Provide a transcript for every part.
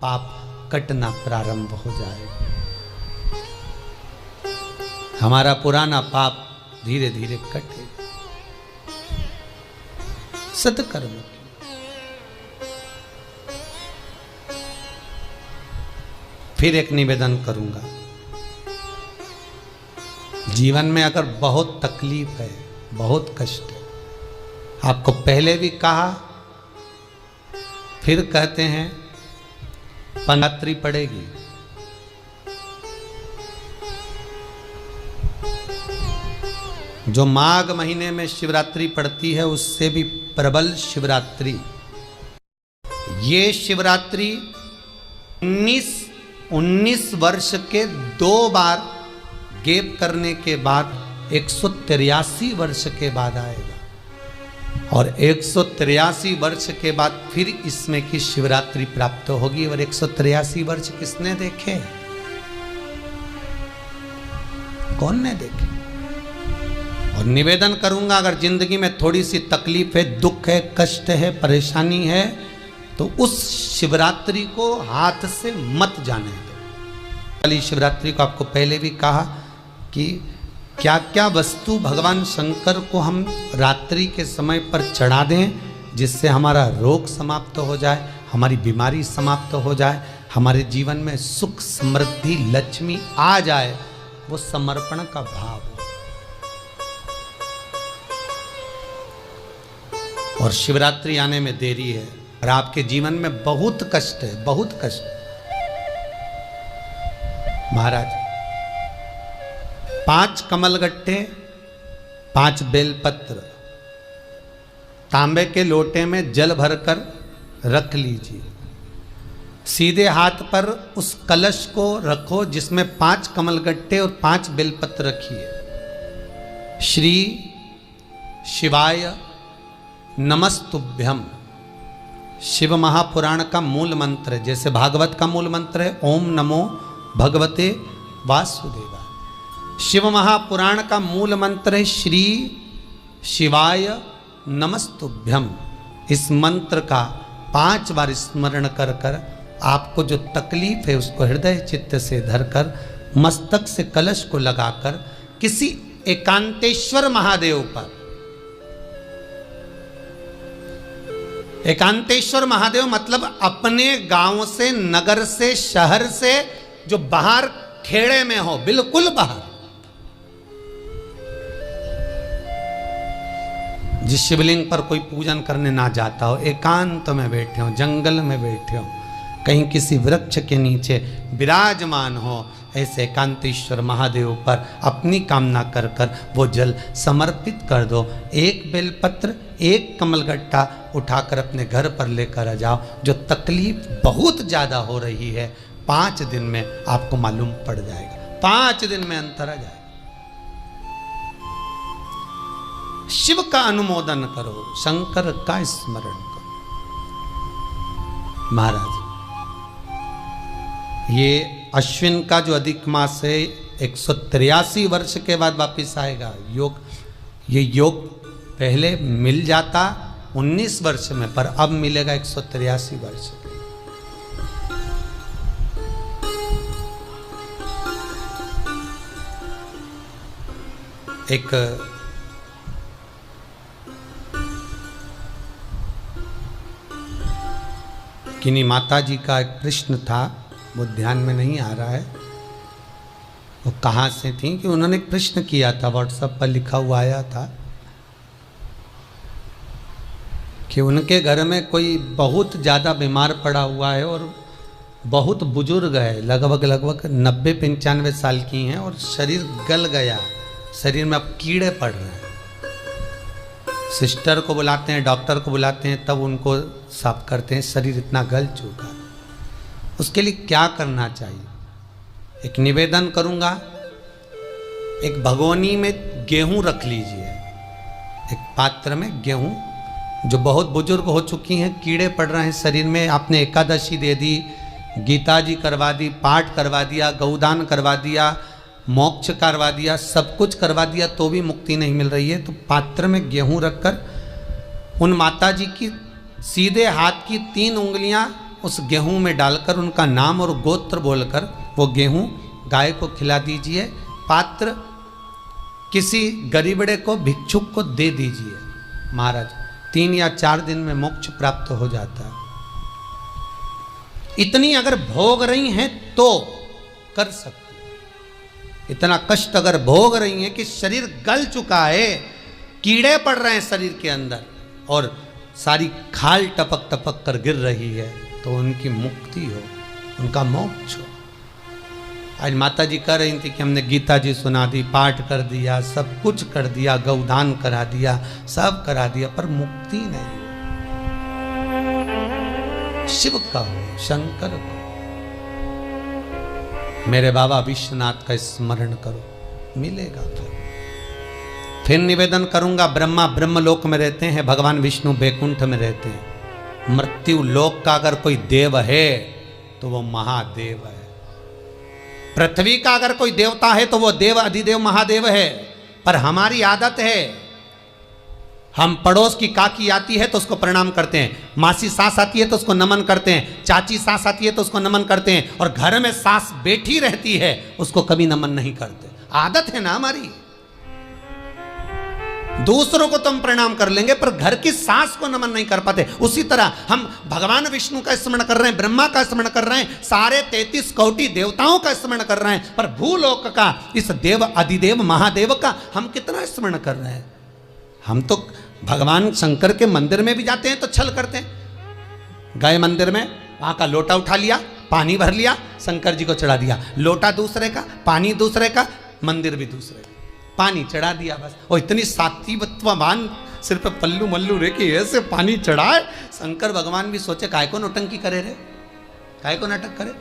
पाप कटना प्रारंभ हो जाएगा। हमारा पुराना पाप धीरे धीरे कटेगा। सत्कर्म फिर एक निवेदन करूंगा, जीवन में अगर बहुत तकलीफ है, बहुत कष्ट है, आपको पहले भी कहा फिर कहते हैं, पंगात्री पड़ेगी। जो माघ महीने में शिवरात्रि पड़ती है उससे भी प्रबल शिवरात्रि, ये शिवरात्रि 19 वर्ष के 2 बार गैप करने के बाद 183 वर्ष के बाद आएगा, और 183 वर्ष के बाद फिर इसमें की शिवरात्रि प्राप्त होगी। और 183 वर्ष किसने देखे? कौन ने देखे? और निवेदन करूंगा, अगर जिंदगी में थोड़ी सी तकलीफ है, दुख है, कष्ट है, परेशानी है, तो उस शिवरात्रि को हाथ से मत जाने दो। कल शिवरात्रि को आपको पहले भी कहा कि क्या क्या वस्तु भगवान शंकर को हम रात्रि के समय पर चढ़ा दें, जिससे हमारा रोग समाप्त हो जाए, हमारी बीमारी समाप्त हो जाए, हमारे जीवन में सुख समृद्धि लक्ष्मी आ जाए। वो समर्पण का भाव है। और शिवरात्रि आने में देरी है, और आपके जीवन में बहुत कष्ट है, बहुत कष्ट। महाराज 5 कमलगट्टे, 5 बेलपत्र तांबे के लोटे में जल भरकर रख लीजिए। सीधे हाथ पर उस कलश को रखो जिसमें 5 कमलगट्टे और 5 बेलपत्र रखिए। श्री शिवाय नमस्तुभ्यम शिव महापुराण का मूल मंत्र है, जैसे भागवत का मूल मंत्र है ओम नमो भगवते वासुदेवाय। शिव महापुराण का मूल मंत्र है श्री शिवाय नमस्तुभ्यम। इस मंत्र का 5 बार स्मरण कर कर आपको जो तकलीफ है उसको हृदय चित्त से धरकर मस्तक से कलश को लगाकर किसी एकांतेश्वर महादेव पर, एकांतेश्वर महादेव मतलब अपने गांव से, नगर से, शहर से जो बाहर खेड़े में हो, बिल्कुल बाहर, जिस शिवलिंग पर कोई पूजन करने ना जाता हो, एकांत में बैठे हो, जंगल में बैठे हो, कहीं किसी वृक्ष के नीचे विराजमान हो, ऐसे एकांतेश्वर महादेव पर अपनी कामना कर कर वो जल समर्पित कर दो। 1 बेलपत्र, 1 कमलगट्टा उठाकर अपने घर पर लेकर आ जाओ। जो तकलीफ बहुत ज़्यादा हो रही है 5 दिन में आपको मालूम पड़ जाएगा, 5 दिन में अंतर आ जाएगा। शिव का अनुमोदन करो, शंकर का स्मरण करो। महाराज ये अश्विन का जो अधिक मास है 183 वर्ष के बाद वापिस आएगा। योग, ये योग पहले मिल जाता 19 वर्ष में, पर अब मिलेगा 183 वर्ष। एक किन्हीं माता जी का एक प्रश्न था, वो ध्यान में नहीं आ रहा है वो कहाँ से थी, कि उन्होंने एक प्रश्न किया था, व्हाट्सएप पर लिखा हुआ आया था कि उनके घर में कोई बहुत ज़्यादा बीमार पड़ा हुआ है और बहुत बुजुर्ग है, लगभग 90-95 साल की हैं, और शरीर गल गया, शरीर में अब कीड़े पड़ रहे हैं। सिस्टर को बुलाते हैं, डॉक्टर को बुलाते हैं, तब उनको साफ करते हैं, शरीर इतना गल चुका। उसके लिए क्या करना चाहिए? एक निवेदन करूंगा, एक भगोनी में गेहूं रख लीजिए, एक पात्र में गेहूं, जो बहुत बुजुर्ग हो चुकी हैं, कीड़े पड़ रहे हैं शरीर में, आपने एकादशी दे दी, गीता जी करवा दी, पाठ करवा दिया, गौदान करवा दिया, मोक्ष करवा दिया, सब कुछ करवा दिया, तो भी मुक्ति नहीं मिल रही है, तो पात्र में गेहूं रखकर उन माता जी की सीधे हाथ की 3 उंगलियां उस गेहूं में डालकर उनका नाम और गोत्र बोलकर वो गेहूं गाय को खिला दीजिए, पात्र किसी गरीबड़े को, भिक्षुक को दे दीजिए। महाराज 3 या 4 दिन में मोक्ष प्राप्त हो जाता है। इतनी अगर भोग रही हैं तो कर सकती हैं। इतना कष्ट अगर भोग रही हैं कि शरीर गल चुका है, कीड़े पड़ रहे हैं शरीर के अंदर और सारी खाल टपक टपक कर गिर रही है, तो उनकी मुक्ति हो, उनका मोक्ष हो। आज माता जी कह रही थी कि हमने गीता जी सुना दी, पाठ कर दिया, सब कुछ कर दिया, गौदान करा दिया, सब करा दिया, पर मुक्ति नहीं हो। शिव का हो, शंकर को। मेरे बाबा विश्वनाथ का स्मरण करो, मिलेगा। फिर निवेदन करूंगा, ब्रह्मा ब्रह्मलोक में रहते हैं, भगवान विष्णु बैकुंठ में रहते हैं। मृत्यु लोक का अगर कोई देव है तो वो महादेव है। पृथ्वी का अगर कोई देवता है तो वो देव अधिदेव महादेव है। पर हमारी आदत है, हम पड़ोस की काकी आती है तो उसको प्रणाम करते हैं, मासी सास आती है तो उसको नमन करते हैं, चाची सास आती है तो उसको नमन करते हैं, और घर में सास बैठी रहती है उसको कभी नमन नहीं करते। आदत है ना हमारी। दूसरों को तो हम प्रणाम कर लेंगे पर घर की सास को नमन नहीं कर पाते। उसी तरह हम भगवान विष्णु का स्मरण कर रहे हैं, ब्रह्मा का स्मरण कर रहे हैं, सारे 33 कोटि देवताओं का स्मरण कर रहे हैं, पर भूलोक का इस देव अधिदेव महादेव का हम कितना स्मरण कर रहे हैं। हम तो भगवान शंकर के मंदिर में भी जाते हैं तो छल करते हैं। गए मंदिर में, वहां का लोटा उठा लिया, पानी भर लिया, शंकर जी को चढ़ा दिया। लोटा दूसरे का, पानी दूसरे का, मंदिर भी दूसरे का, पानी चढ़ा दिया बस। और इतनी सात्विकवान सिर पे पल्लू मल्लू रे कि ऐसे पानी चढ़ाए। शंकर भगवान भी सोचे काय को नौटंकी करे रे, काय को नाटक करे।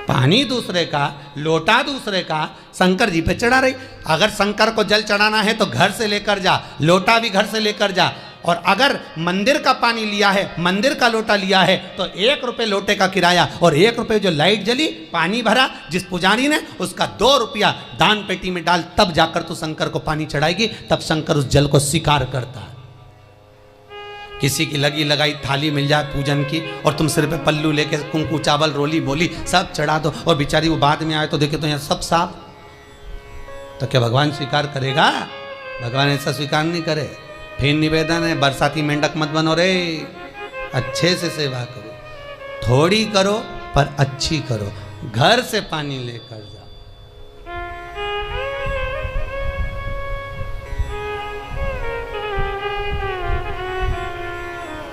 पानी दूसरे का, लोटा दूसरे का, शंकर जी पे चढ़ा रही। अगर शंकर को जल चढ़ाना है तो घर से लेकर जा, लोटा भी घर से लेकर जा। और अगर मंदिर का पानी लिया है, मंदिर का लोटा लिया है तो 1 रुपये लोटे का किराया, और 1 रुपये जो लाइट जली, पानी भरा जिस पुजारी ने, उसका 2 रुपया दान पेटी में डाल, तब जाकर तू शंकर को पानी चढ़ाएगी। तब शंकर उस जल को स्वीकार करता है। किसी की लगी लगाई थाली मिल जाए पूजन की और तुम सिर पे पल्लू लेके कुंकू चावल रोली बोली सब चढ़ा दो, और बेचारी वो बाद में आए तो देखे तो यहाँ सब साफ, तो क्या भगवान स्वीकार करेगा? भगवान ऐसा स्वीकार नहीं करे। फिर निवेदन है, बरसाती मेंढक मत बनो रे, अच्छे से सेवा करो, थोड़ी करो पर अच्छी करो। घर से पानी लेकर जाओ।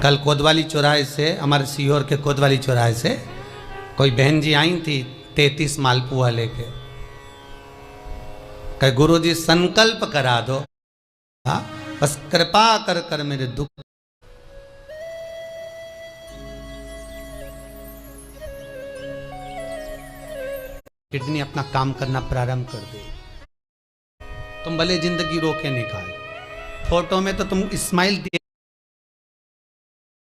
कल कोतवाली चौराहे से, हमारे सीहोर के कोतवाली चौराहे से कोई बहन जी आई थी 33 मालपुआ लेके। कहे गुरुजी संकल्प करा दो, हाँ बस कृपा कर कर मेरे दुख। किडनी अपना काम करना प्रारंभ कर दे। तुम भले जिंदगी रोके निकाल, फोटो में तो तुम स्माइल दे